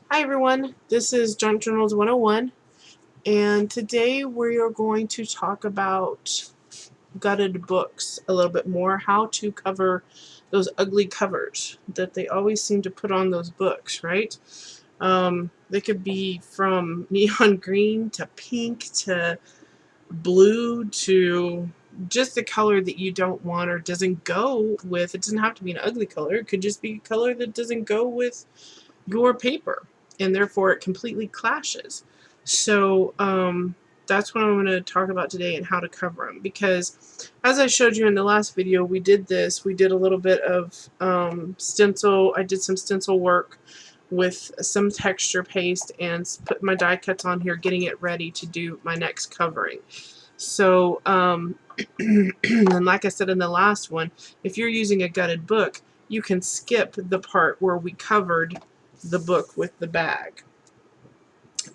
Hi everyone, this is Junk Journals 101, and today we are going to talk about gutted books a little bit more, how to cover those ugly covers that they always seem to put on those books, right? They could be from neon green to pink to blue to just a color that you don't want or doesn't go with. It doesn't have to be an ugly color, it could just be a color that doesn't go with your paper, and therefore it completely clashes. So that's what I'm going to talk about today and how to cover them, because as I showed you in the last video, we did a little bit of stencil. I did some stencil work with some texture paste and put my die cuts on here, getting it ready to do my next covering. So and like I said in the last one, if you're using a gutted book, you can skip the part where we covered the book with the bag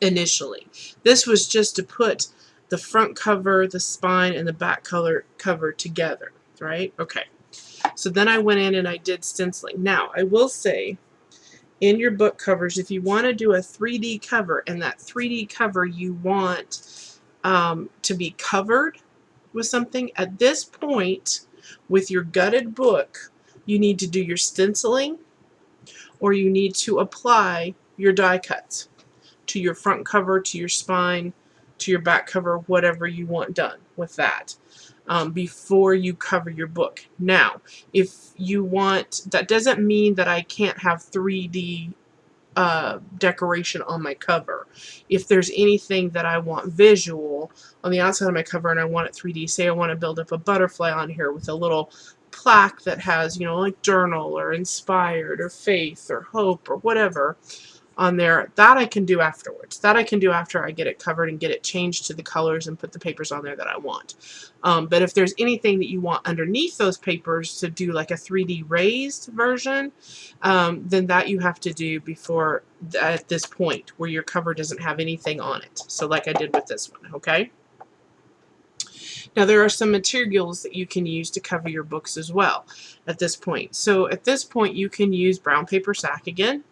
initially. This was just to put the front cover, the spine, and the back cover together, right? Okay. So then I went in and I did stenciling. Now, I will say, in your book covers, if you want to do a 3D cover, and that 3D cover you want to be covered with something, at this point, with your gutted book, you need to do your stenciling, or you need to apply your die cuts to your front cover, to your spine, to your back cover, whatever you want done with that before you cover your book. Now, if you want, that doesn't mean that I can't have 3D decoration on my cover. If there's anything that I want visual on the outside of my cover and I want it 3D, say I want to build up a butterfly on here with a little plaque that has, you know, like journal or inspired or faith or hope or whatever on there, that I can do afterwards. That I can do after I get it covered and get it changed to the colors and put the papers on there that I want. But if there's anything that you want underneath those papers to do like a 3D raised version, then that you have to do before at this point where your cover doesn't have anything on it. So like I did with this one, okay? Now there are some materials that you can use to cover your books as well at this point. So at this point you can use brown paper sack again.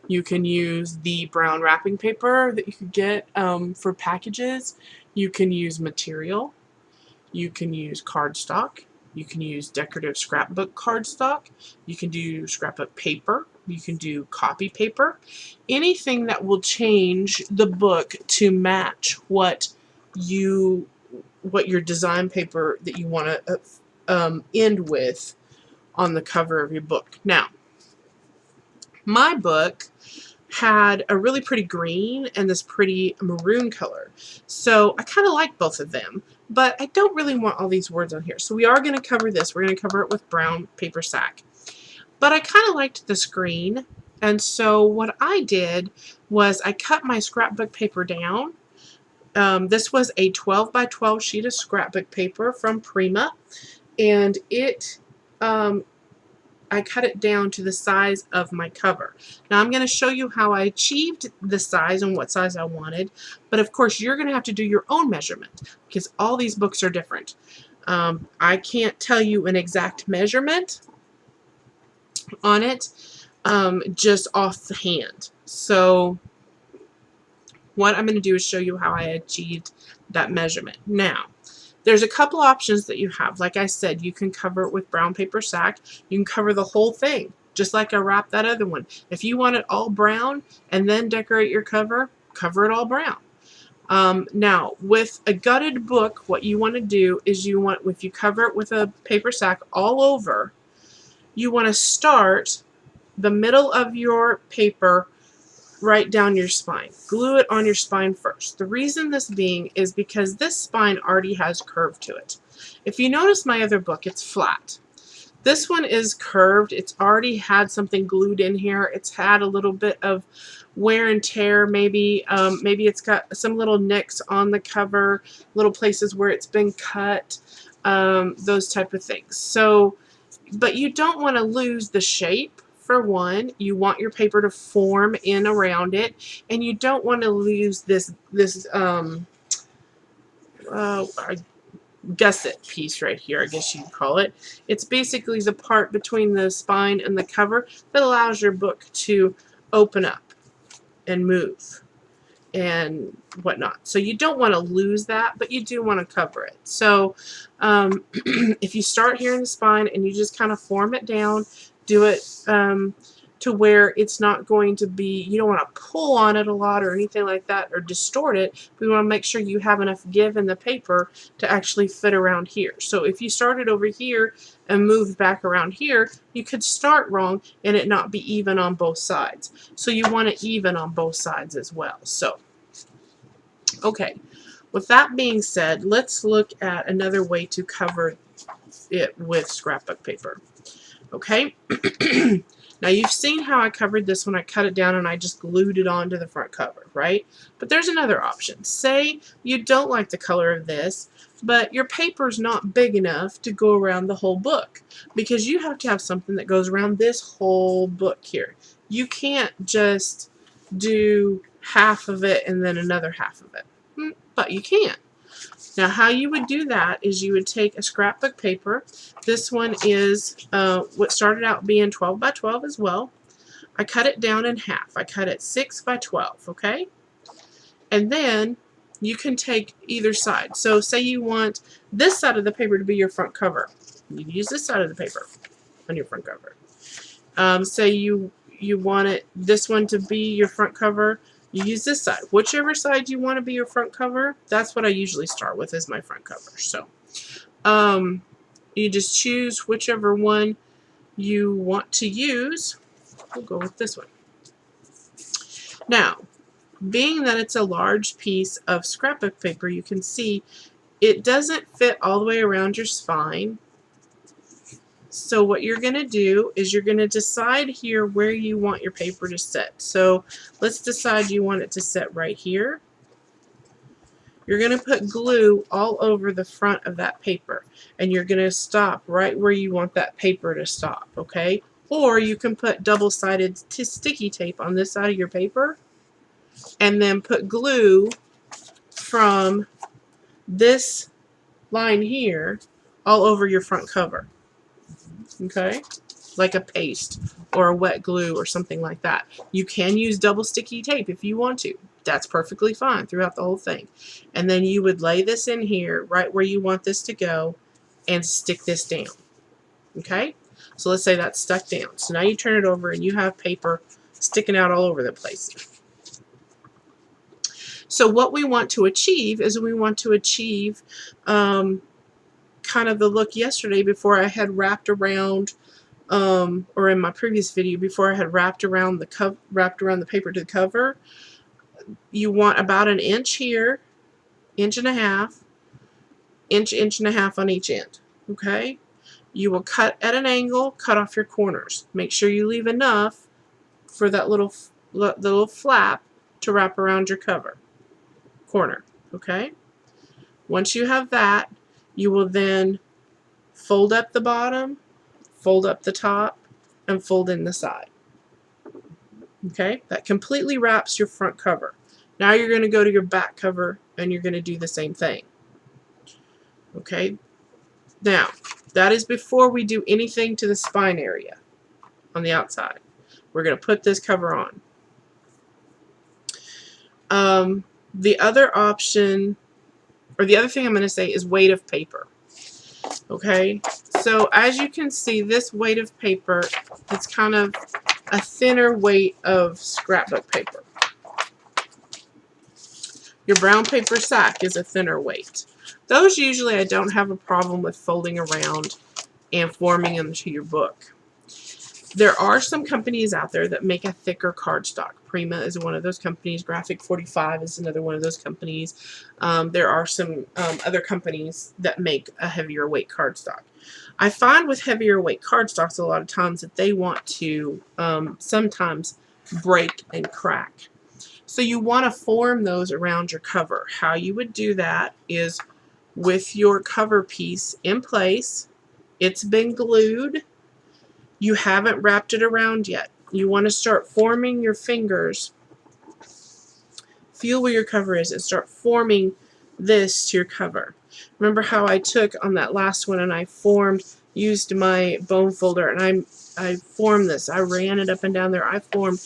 You can use the brown wrapping paper that you could get for packages. You can use material. You can use cardstock. You can use decorative scrapbook cardstock. You can do scrapbook paper. You can do copy paper. Anything that will change the book to match what your design paper that you want to end with on the cover of your book. Now, my book had a really pretty green and this pretty maroon color. So I kind of like both of them, but I don't really want all these words on here. So we are going to cover this. We're going to cover it with brown paper sack. But I kind of liked this green, and so what I did was I cut my scrapbook paper down. This was a 12 by 12 sheet of scrapbook paper from Prima, and I cut it down to the size of my cover. Now I'm going to show you how I achieved the size and what size I wanted, but of course you're going to have to do your own measurement because all these books are different. I can't tell you an exact measurement on it just off the hand. So what I'm going to do is show you how I achieved that measurement. Now, there's a couple options that you have. Like I said, you can cover it with brown paper sack. You can cover the whole thing, just like I wrapped that other one. If you want it all brown and then decorate your cover, cover it all brown. Now, with a gutted book, what you want to do is if you cover it with a paper sack all over, you want to start the middle of your paper right down your spine. Glue it on your spine first. The reason this being is because this spine already has curve to it. If you notice my other book, it's flat. This one is curved. It's already had something glued in here. It's had a little bit of wear and tear, maybe. Maybe it's got some little nicks on the cover, little places where it's been cut, those type of things. So, but you don't want to lose the shape. For one, you want your paper to form in around it, and you don't want to lose this gusset piece right here, I guess you'd call it. It's basically the part between the spine and the cover that allows your book to open up. and move and whatnot. So you don't want to lose that, but you do want to cover it. So if you start here in the spine and you just kind of form it down, do it to where it's not going to be, you don't want to pull on it a lot or anything like that or distort it. We want to make sure you have enough give in the paper to actually fit around here. So if you started over here and moved back around here, you could start wrong and it not be even on both sides. So you want it even on both sides as well. So, okay. With that being said, let's look at another way to cover it with scrapbook paper. Okay? Now you've seen how I covered this when I cut it down and I just glued it onto the front cover, right? But there's another option. Say you don't like the color of this, but your paper's not big enough to go around the whole book, because you have to have something that goes around this whole book here. You can't just do half of it and then another half of it, but you can. Now how you would do that is you would take a scrapbook paper. This one is what started out being 12 by 12 as well. I cut it down in half. I cut it 6 by 12, okay? And then you can take either side. So say you want this side of the paper to be your front cover. You use this side of the paper on your front cover. Say you want this one to be your front cover. You use this side. Whichever side you want to be your front cover, that's what I usually start with as my front cover. So you just choose whichever one you want to use. We'll go with this one. Now, being that it's a large piece of scrapbook paper, you can see it doesn't fit all the way around your spine. So what you're going to do is you're going to decide here where you want your paper to sit. So let's decide you want it to sit right here. You're going to put glue all over the front of that paper, and you're going to stop right where you want that paper to stop, okay? Or you can put double-sided sticky tape on this side of your paper and then put glue from this line here all over your front cover. Okay, like a paste or a wet glue or something like that. You can use double sticky tape if you want to. That's perfectly fine throughout the whole thing. And then you would lay this in here right where you want this to go and stick this down. Okay, so let's say that's stuck down. So now you turn it over and you have paper sticking out all over the place. So what we want to achieve is we want to achieve kind of the look yesterday before I had wrapped around, or in my previous video before I had wrapped around the paper to the cover. You want about an inch here, inch and a half on each end. Okay, you will cut at an angle, cut off your corners. Make sure you leave enough for that little flap to wrap around your corner. Okay, once you have that, you will then fold up the bottom, fold up the top, and fold in the side. Okay, that completely wraps your front cover. Now you're going to go to your back cover and you're going to do the same thing. Okay, now that is before we do anything to the spine area on the outside. We're going to put this cover on. The other option, or the other thing I'm going to say, is weight of paper. Okay, so as you can see, this weight of paper, it's kind of a thinner weight of scrapbook paper. Your brown paper sack is a thinner weight. Those usually I don't have a problem with folding around and forming them to your book. There are some companies out there that make a thicker cardstock. Prima is one of those companies. Graphic 45 is another one of those companies. There are some other companies that make a heavier weight cardstock. I find with heavier weight cardstocks a lot of times that they want to sometimes break and crack. So you want to form those around your cover. How you would do that is with your cover piece in place. It's been glued. You haven't wrapped it around yet. You want to start forming your fingers. Feel where your cover is and start forming this to your cover. Remember how I took on that last one and I used my bone folder and I formed this. I ran it up and down there. I formed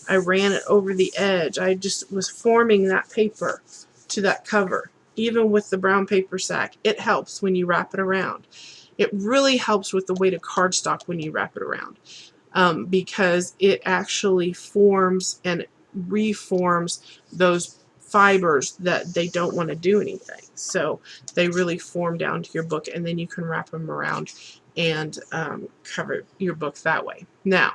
I ran it over the edge. I just was forming that paper to that cover. Even with the brown paper sack, it helps when you wrap it around. It really helps with the weight of cardstock when you wrap it around, because it actually forms and reforms those fibers that they don't want to do anything. So they really form down to your book, and then you can wrap them around and cover your book that way. Now,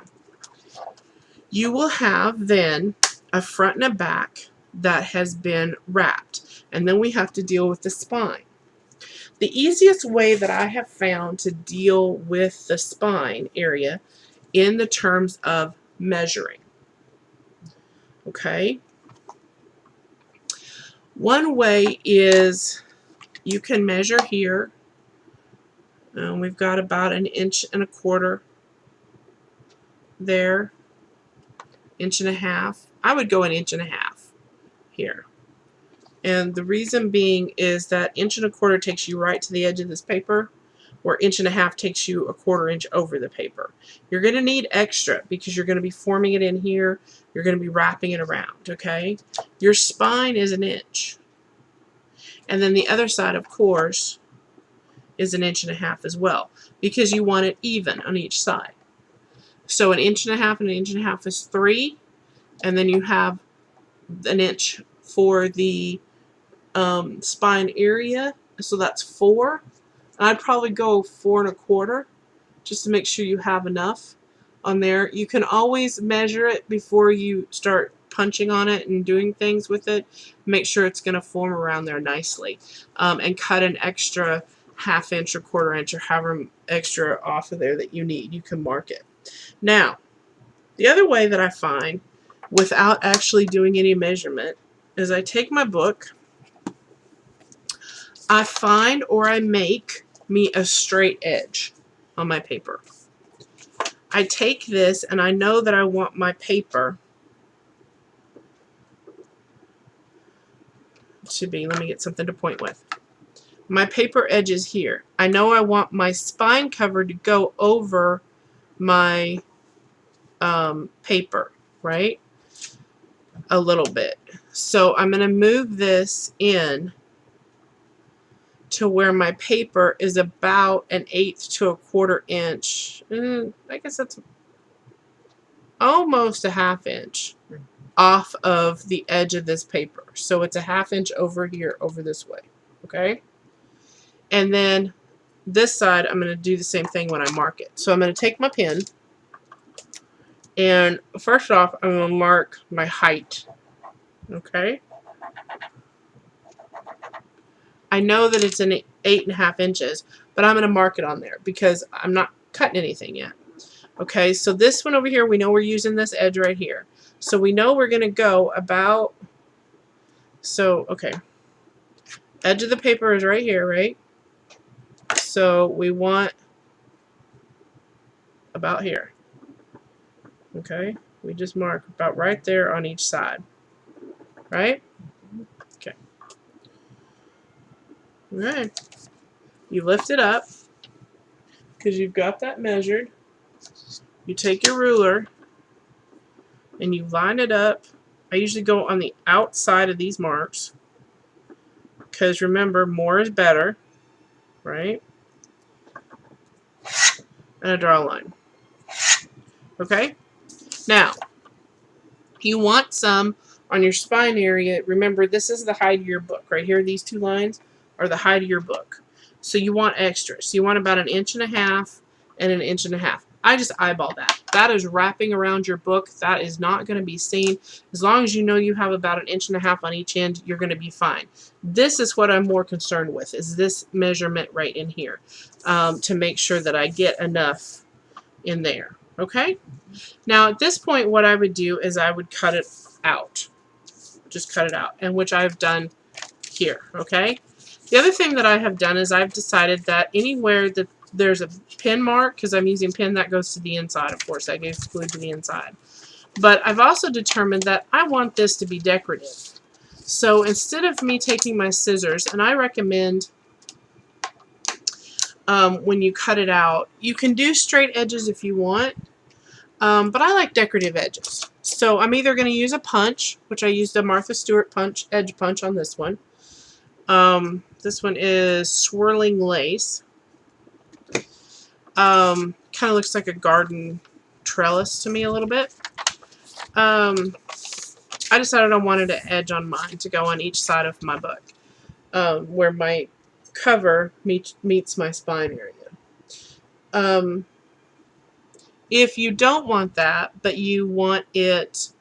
you will have then a front and a back that has been wrapped, and then we have to deal with the spine. The easiest way that I have found to deal with the spine area in the terms of measuring. Okay? One way is you can measure here. We've got about 1.25 inches there. 1.5 inches. I would go 1.5 inches here. And the reason being is that 1.25 inches takes you right to the edge of this paper, where 1.5 inches takes you 1/4 inch over the paper. You're going to need extra because you're going to be forming it in here. You're going to be wrapping it around, okay? Your spine is 1 inch. And then the other side, of course, is 1.5 inches as well, because you want it even on each side. So 1.5 inches and 1.5 inches is 3, and then you have 1 inch for the spine area, so that's 4. And I'd probably go 4 1/4 just to make sure you have enough on there. You can always measure it before you start punching on it and doing things with it. Make sure it's going to form around there nicely, and cut an extra 1/2 inch or 1/4 inch or however extra off of there that you need. You can mark it. Now, the other way that I find without actually doing any measurement is I take my book, I find or I make me a straight edge on my paper. I take this and I know that I want my paper to be, let me get something to point with. My paper edge is here. I know I want my spine cover to go over my paper, right? A little bit. So I'm going to move this in to where my paper is about 1/8 to 1/4 inch. I guess that's almost 1/2 inch off of the edge of this paper. So it's 1/2 inch over here, over this way. Okay? And then this side, I'm going to do the same thing when I mark it. So I'm going to take my pen, and first off, I'm going to mark my height. Okay? I know that it's 8.5 inches, but I'm going to mark it on there because I'm not cutting anything yet. Okay, so this one over here, we know we're using this edge right here. So we know we're going to go about, so, okay, edge of the paper is right here, right? So we want about here. Okay, we just mark about right there on each side, right? Okay. All right. You lift it up because you've got that measured. You take your ruler and you line it up. I usually go on the outside of these marks because remember, more is better, right? And I draw a line. Okay? Now, you want some on your spine area. Remember, this is the height of your book. Right here, these 2 lines are the height of your book. So you want extra. So you want about 1.5 inches and 1.5 inches. I just eyeball that. That is wrapping around your book. That is not going to be seen. As long as you know you have about 1.5 inches on each end, you're going to be fine. This is what I'm more concerned with, is this measurement right in here, to make sure that I get enough in there. Okay? Now, at this point, what I would do is I would cut it out. Just cut it out, and which I've done here. Okay? The other thing that I have done is I've decided that anywhere that there's a pin mark, because I'm using pin that goes to the inside, of course, I gets glued to the inside. But I've also determined that I want this to be decorative. So instead of me taking my scissors, and I recommend when you cut it out, you can do straight edges if you want, but I like decorative edges. So I'm either going to use a punch, which I used a Martha Stewart edge punch on this one. This one is swirling lace. Kind of looks like a garden trellis to me a little bit. I decided I wanted an edge on mine to go on each side of my book, where my cover meets my spine area. If you don't want that, but you want it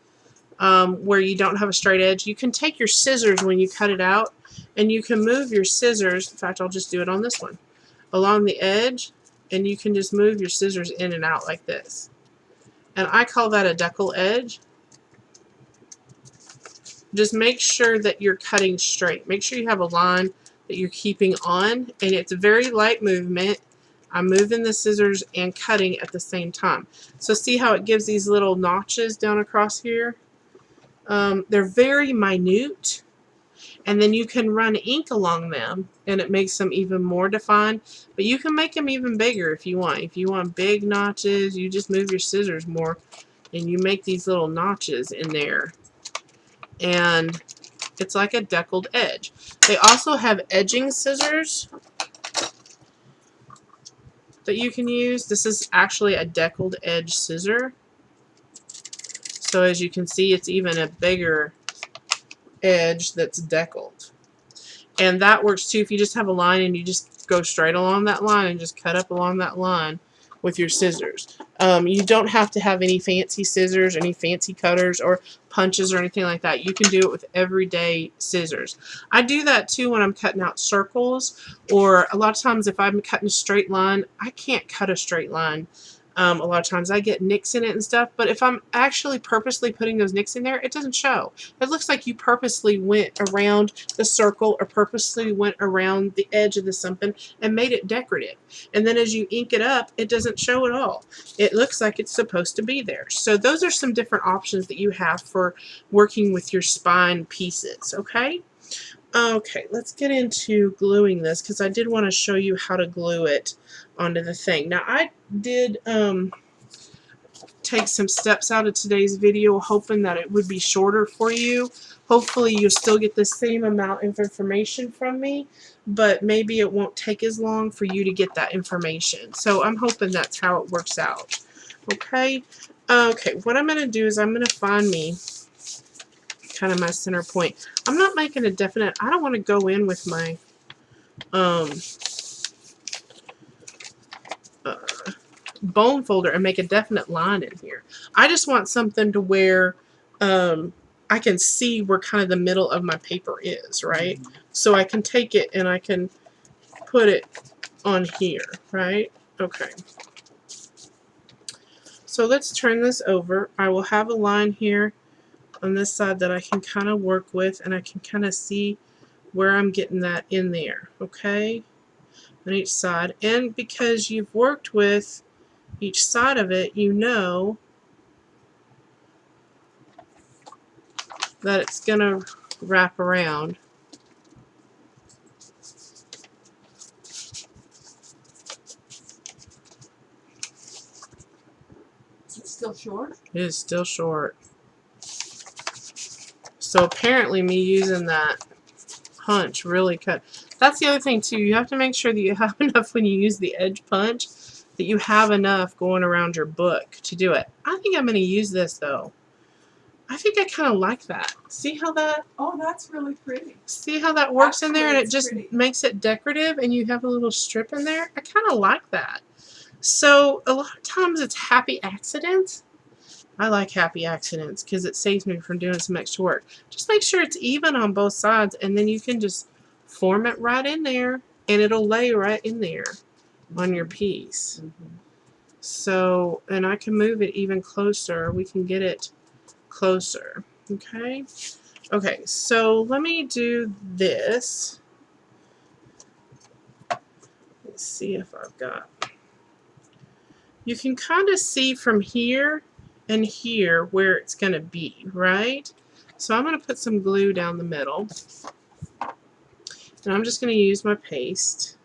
where you don't have a straight edge, you can take your scissors when you cut it out, and you can move your scissors. In fact, I'll just do it on this one, along the edge, and you can just move your scissors in and out like this. And I call that a decal edge. Just make sure that you're cutting straight. Make sure you have a line that you're keeping on, and it's a very light movement. I'm moving the scissors and cutting at the same time. So see how it gives these little notches down across here? They're very minute, and then you can run ink along them, and it makes them even more defined. But you can make them even bigger if you want. If you want big notches, you just move your scissors more, and you make these little notches in there. And it's like a deckled edge. They also have edging scissors that you can use. This is actually a deckled edge scissor. So as you can see, it's even a bigger edge that's deckled. And that works too if you just have a line and you just go straight along that line and just cut up along that line with your scissors. You don't have to have any fancy scissors, any fancy cutters or punches or anything like that. You can do it with everyday scissors. I do that too when I'm cutting out circles, or a lot of times if I'm cutting a straight line, I can't cut a straight line. A lot of times I get nicks in it and stuff, but if I'm actually purposely putting those nicks in there, it doesn't show. It looks like you purposely went around the circle or purposely went around the edge of the something and made it decorative. And then as you ink it up, it doesn't show at all. It looks like it's supposed to be there. So those are some different options that you have for working with your spine pieces, okay? Okay, let's get into gluing this, because I did want to show you how to glue it onto the thing. Now, I did take some steps out of today's video hoping that it would be shorter for you. Hopefully you'll still get the same amount of information from me, but maybe it won't take as long for you to get that information. So I'm hoping that's how it works out. Okay? Okay, what I'm going to do is I'm going to find me kind of my center point. I'm not making a definite, I don't want to go in with my bone folder and make a definite line in here. I just want something to where I can see where kind of the middle of my paper is, right? So I can take it and I can put it on here, right? Okay. So let's turn this over. I will have a line here on this side that I can kind of work with, and I can kind of see where I'm getting that in there, okay, on each side. And because you've worked with each side of it, you know that it's going to wrap around. Is it still short? It is still short. So apparently me using that punch really cut. That's the other thing too. You have to make sure that you have enough when you use the edge punch, that you have enough going around your book to do it. I think I'm going to use this though. I think I kind of like that. See how that? Oh, that's really pretty. See how that works in there, and it just pretty. makes it decorative, and you have a little strip in there. I kind of like that. So a lot of times it's happy accidents. I like happy accidents because it saves me from doing some extra work. Just make sure it's even on both sides, and then you can just form it right in there, and it'll lay right in there on your piece. So, and I can move it even closer. We can get it closer. Okay? Okay, so let me do this. Let's see if I've got... You can kind of see from here and here where it's going to be, right? So I'm going to put some glue down the middle. And I'm just going to use my paste.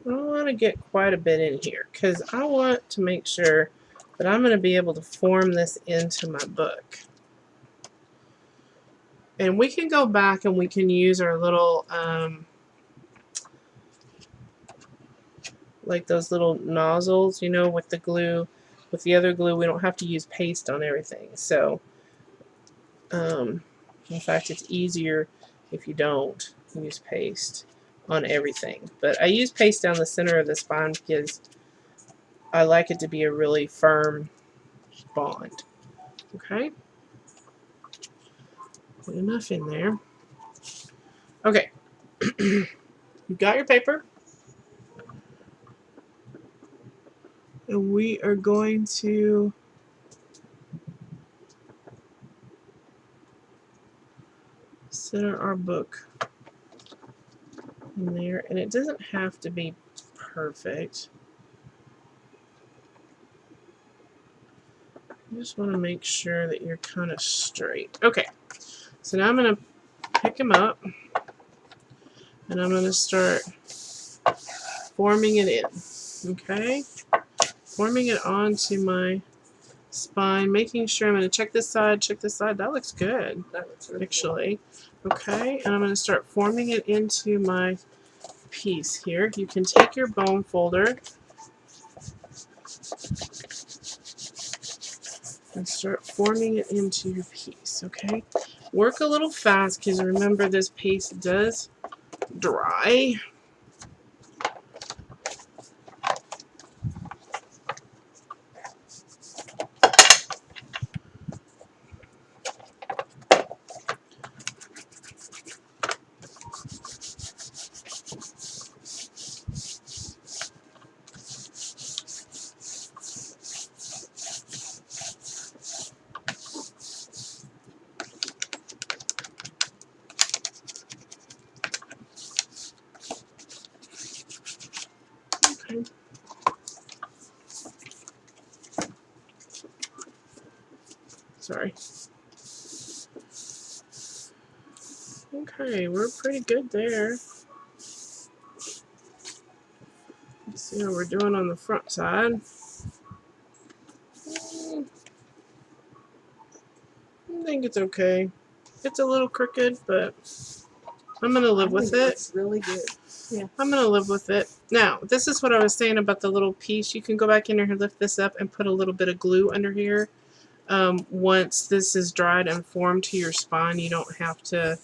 I want to get quite a bit in here because I want to make sure that I'm going to be able to form this into my book. And we can go back and we can use our little, like those little nozzles, you know, with the glue. With the other glue, we don't have to use paste on everything. So, in fact, it's easier if you don't use paste on everything. But I use paste down the center of the spine because I like it to be a really firm bond. Okay? Put enough in there. Okay. You've got your paper. And we are going to center our book in there. And it doesn't have to be perfect. You just want to make sure that you're kind of straight. Okay. So now I'm going to pick them up. And I'm going to start forming it in. Okay? Forming it onto my spine, making sure I'm going to check this side, check this side. That looks good, That looks really actually. Okay, and I'm going to start forming it into my piece here. You can take your bone folder and start forming it into your piece, okay? Work a little fast because remember this paste does dry. Okay. Sorry. Okay, we're pretty good there. Let's see how we're doing on the front side. I think it's okay. It's a little crooked, but I'm going to live with it. It's really good. Yeah. I'm going to live with it. Now, this is what I was saying about the little piece. You can go back in here and lift this up and put a little bit of glue under here. Once this is dried and formed to your spine, you don't have to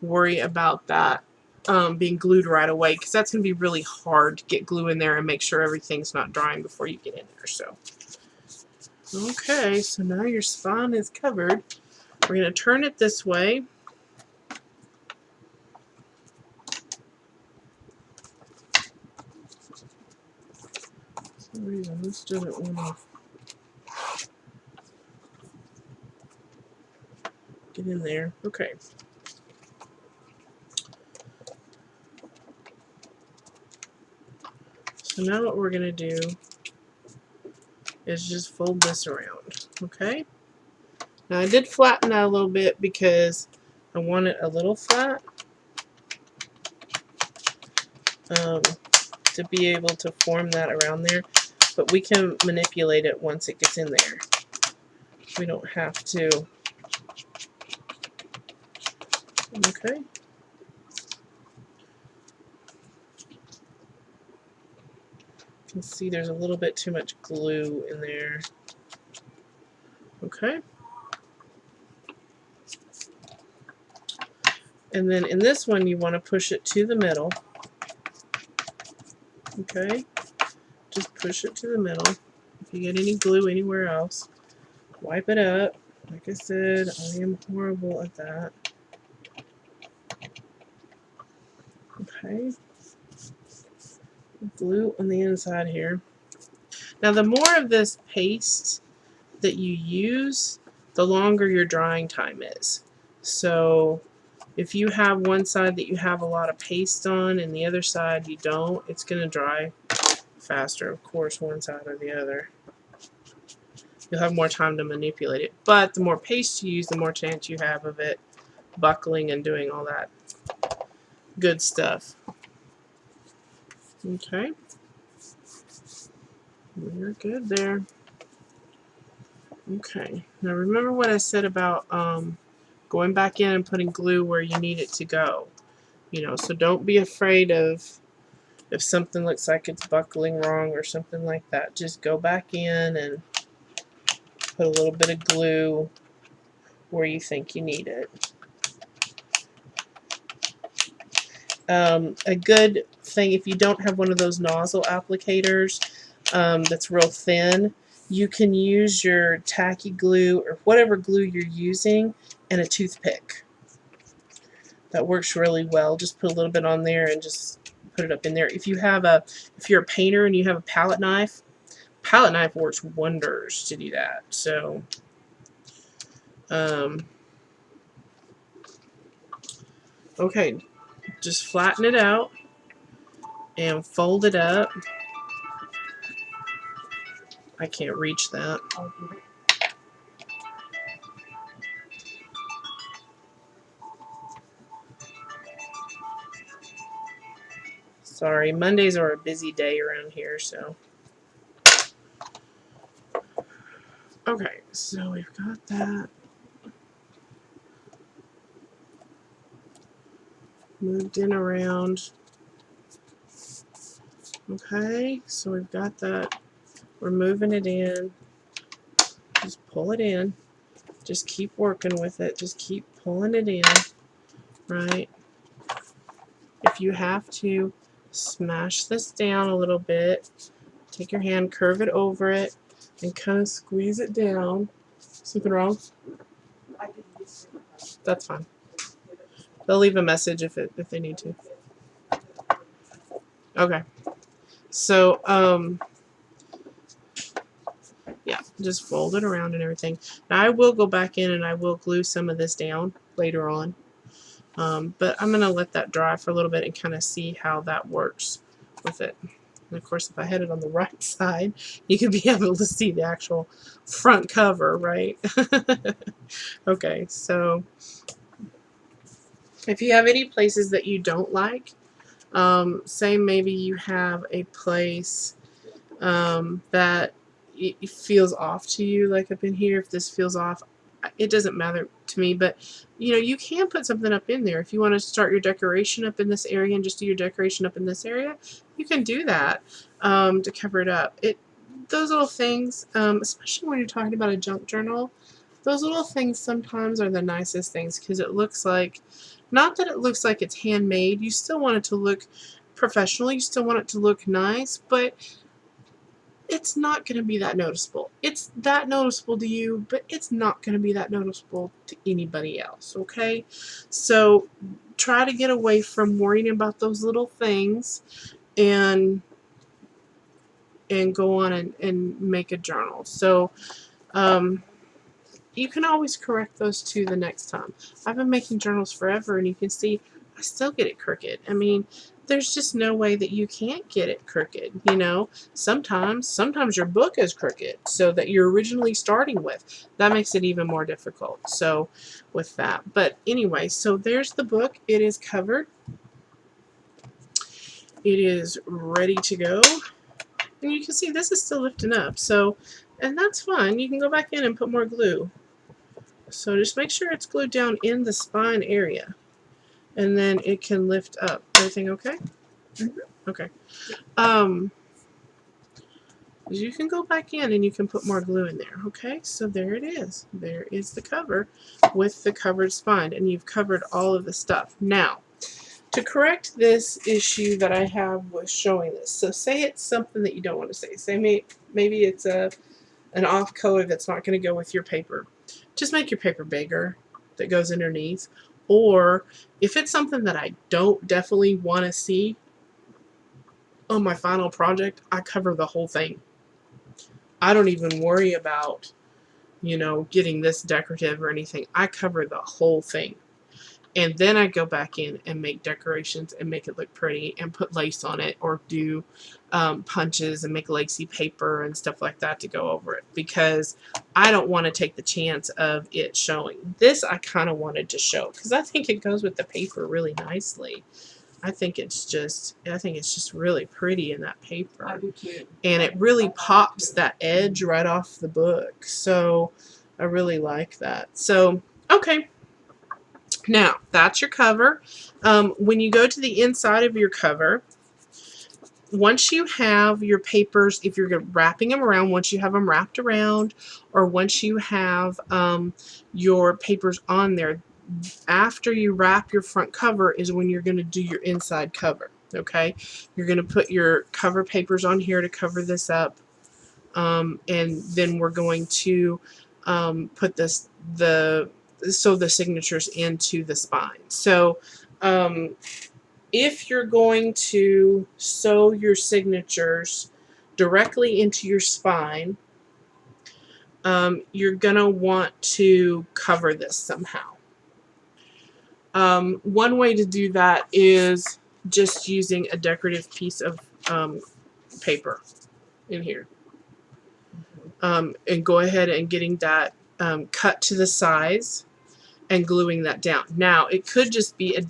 worry about that being glued right away because that's going to be really hard to get glue in there and make sure everything's not drying before you get in there. So, okay, so now your spine is covered. We're going to turn it this way. For some reason, this doesn't want to get in there. Okay. So now what we're going to do is just fold this around. Okay? Now I did flatten that a little bit because I want it a little flat to be able to form that around there. But we can manipulate it once it gets in there. We don't have to. Okay. You can see there's a little bit too much glue in there. Okay. And then in this one, you want to push it to the middle. Okay. Just push it to the middle. If you get any glue anywhere else, wipe it up. Like I said, I am horrible at that. Okay. Glue on the inside here. Now the more of this paste that you use, the longer your drying time is. So if you have one side that you have a lot of paste on and the other side you don't, it's going to dry faster, of course, one side or the other. You'll have more time to manipulate it. But the more paste you use, the more chance you have of it buckling and doing all that good stuff. Okay, You're good there. Okay. Now remember what I said about going back in and putting glue where you need it to go. You know, so don't be afraid of if something looks like it's buckling wrong or something like that. Just go back in and put a little bit of glue where you think you need it. A good thing, if you don't have one of those nozzle applicators that's real thin, you can use your tacky glue or whatever glue you're using and a toothpick. That works really well. Just put a little bit on there and just put it up in there. If you're a painter and you have a palette knife works wonders to do that. So okay, just flatten it out and fold it up. I can't reach that. Sorry, Mondays are a busy day around here, so. Okay, so we've got that. Moved in around. Okay, so we've got that. We're moving it in. Just pull it in. Just keep working with it. Just keep pulling it in, right? If you have to, smash this down a little bit. Take your hand, curve it over it, and kind of squeeze it down. Something wrong? That's fine. They'll leave a message if they need to. Okay. So, yeah, just fold it around and everything. Now, I will go back in and I will glue some of this down later on. But I'm going to let that dry for a little bit and kind of see how that works with it. And of course, if I had it on the right side, you could be able to see the actual front cover, right? Okay, so if you have any places that you don't like, say maybe you have a place that it feels off to you, like up in here, if this feels off, it doesn't matter to me, but you know, you can put something up in there. If you want to start your decoration up in this area and just do your decoration up in this area, you can do that to cover it up. Those little things, especially when you're talking about a junk journal, those little things sometimes are the nicest things because it looks like, not that it looks like it's handmade, you still want it to look professional, you still want it to look nice, but it's not going to be that noticeable. It's that noticeable to you, but it's not going to be that noticeable to anybody else, okay? So try to get away from worrying about those little things and go on and make a journal. So you can always correct those too the next time. I've been making journals forever, and you can see I still get it crooked. I mean, there's just no way that you can't get it crooked, you know. Sometimes your book is crooked, so that you're originally starting with. That makes it even more difficult. So with that. But anyway, so there's the book. It is covered. It is ready to go. And you can see this is still lifting up. So, and that's fine. You can go back in and put more glue. So just make sure it's glued down in the spine area. And then it can lift up. Everything okay? Mm-hmm. Okay. You can go back in and you can put more glue in there. Okay, so there it is. There is the cover with the covered spine, and you've covered all of the stuff. Now, to correct this issue that I have with showing this, so say it's something that you don't want to say. Say maybe it's an off color that's not going to go with your paper. Just make your paper bigger that goes underneath. Or if it's something that I don't definitely want to see on my final project, I cover the whole thing. I don't even worry about, you know, getting this decorative or anything. I cover the whole thing. And then I go back in and make decorations and make it look pretty and put lace on it, or do punches and make lacy paper and stuff like that to go over it, because I don't want to take the chance of it showing. This I kind of wanted to show because I think it goes with the paper really nicely. I think it's just really pretty in that paper. I do too. And it really pops that edge right off the book. So I really like that. So, okay. Now, that's your cover. When you go to the inside of your cover, once you have your papers, if you're wrapping them around, once you have them wrapped around, or once you have your papers on there, after you wrap your front cover is when you're going to do your inside cover. Okay, you're going to put your cover papers on here to cover this up, and then we're going to put the signatures into the spine. So if you're going to sew your signatures directly into your spine, you're going to want to cover this somehow. One way to do that is just using a decorative piece of paper in here. And go ahead and getting that cut to the size and gluing that down. Now, it could just be a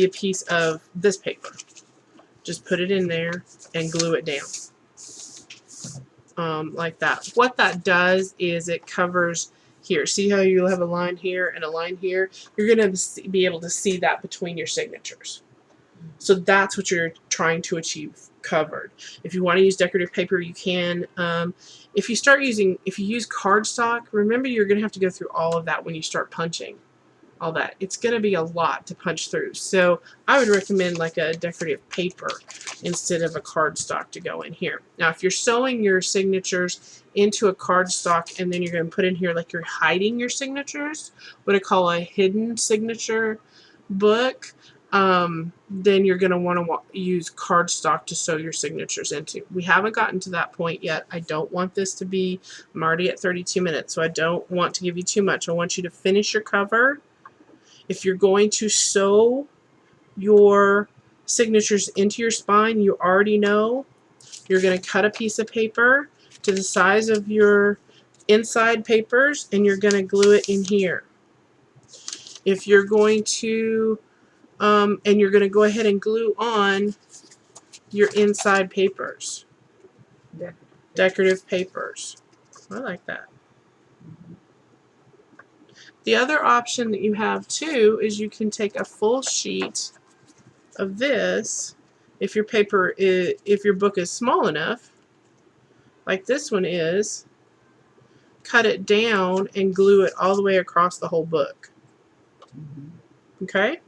piece of this paper. Just put it in there and glue it down. Like that. What that does is it covers here. See how you have a line here and a line here? You're going to be able to see that between your signatures. So that's what you're trying to achieve covered. If you want to use decorative paper, you can. If you use cardstock, remember you're going to have to go through all of that when you start punching. All that. It's going to be a lot to punch through. So I would recommend like a decorative paper instead of a cardstock to go in here. Now if you're sewing your signatures into a cardstock and then you're going to put in here like you're hiding your signatures, what I call a hidden signature book, then you're going to want to use cardstock to sew your signatures into. We haven't gotten to that point yet. I don't want this to be, I'm already at 32 minutes, so I don't want to give you too much. I want you to finish your cover. If you're going to sew your signatures into your spine, you already know you're going to cut a piece of paper to the size of your inside papers and you're going to glue it in here. If you're going to, and you're going to go ahead and glue on your inside papers. Decorative papers. I like that. The other option that you have too is you can take a full sheet of this, if your book is small enough, like this one is, cut it down and glue it all the way across the whole book. Okay?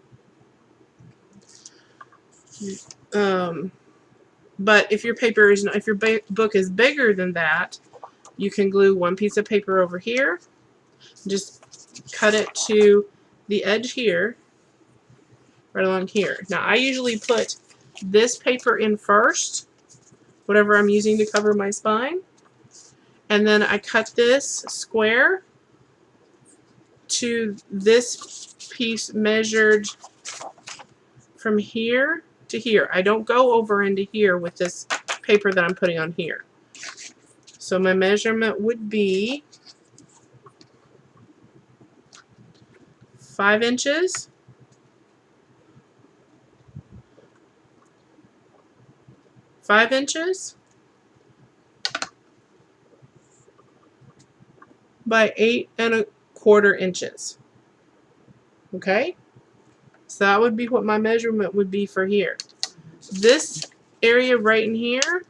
But if your book is bigger than that, you can glue one piece of paper over here. Just cut it to the edge here, right along here. Now I usually put this paper in first, whatever I'm using to cover my spine, and then I cut this square to this piece measured from here to here. I don't go over into here with this paper that I'm putting on here. So my measurement would be 5 inches by 8 1/4 inches. Okay? So that would be what my measurement would be for here. This area right in here,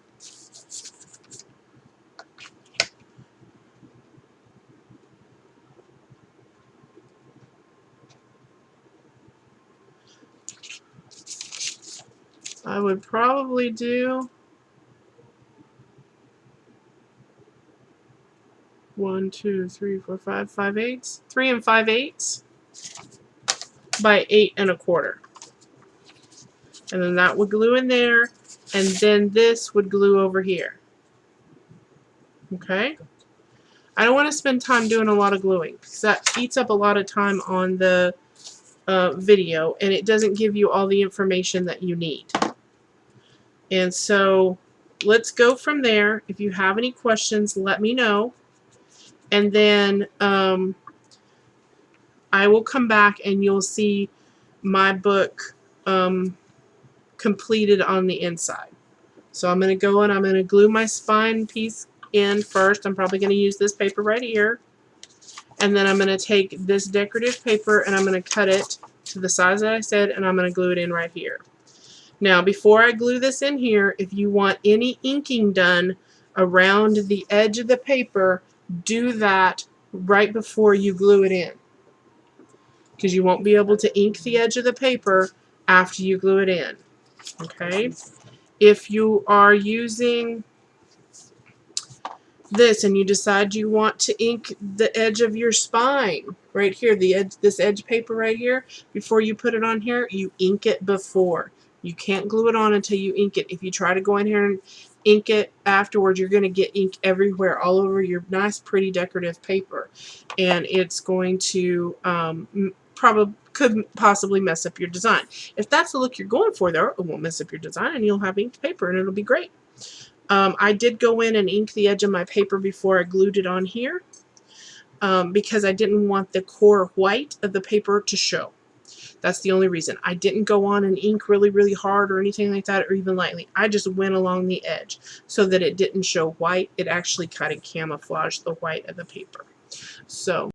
I would probably do 1, 2, 3, 4, 5, 5/8, 3 5/8 by 8 1/4. And then that would glue in there, and then this would glue over here. Okay? I don't want to spend time doing a lot of gluing because that eats up a lot of time on the video, and it doesn't give you all the information that you need. And so let's go from there. If you have any questions, let me know. And then I will come back and you'll see my book completed on the inside. So I'm going to go and I'm going to glue my spine piece in first. I'm probably going to use this paper right here. And then I'm going to take this decorative paper and I'm going to cut it to the size that I said, and I'm going to glue it in right here. Now, before I glue this in here, if you want any inking done around the edge of the paper, do that right before you glue it in, because you won't be able to ink the edge of the paper after you glue it in. Okay? If you are using this and you decide you want to ink the edge of your spine right here, the edge, this edge paper right here, before you put it on here, you ink it before. You can't glue it on until you ink it. If you try to go in here and ink it afterwards, you're going to get ink everywhere, all over your nice, pretty decorative paper, and it's going to could possibly mess up your design. If that's the look you're going for, though, it won't mess up your design, and you'll have inked paper, and it'll be great. I did go in and ink the edge of my paper before I glued it on here, because I didn't want the core white of the paper to show. That's the only reason. I didn't go on and ink really, really hard or anything like that, or even lightly. I just went along the edge so that it didn't show white. It actually kind of camouflaged the white of the paper. So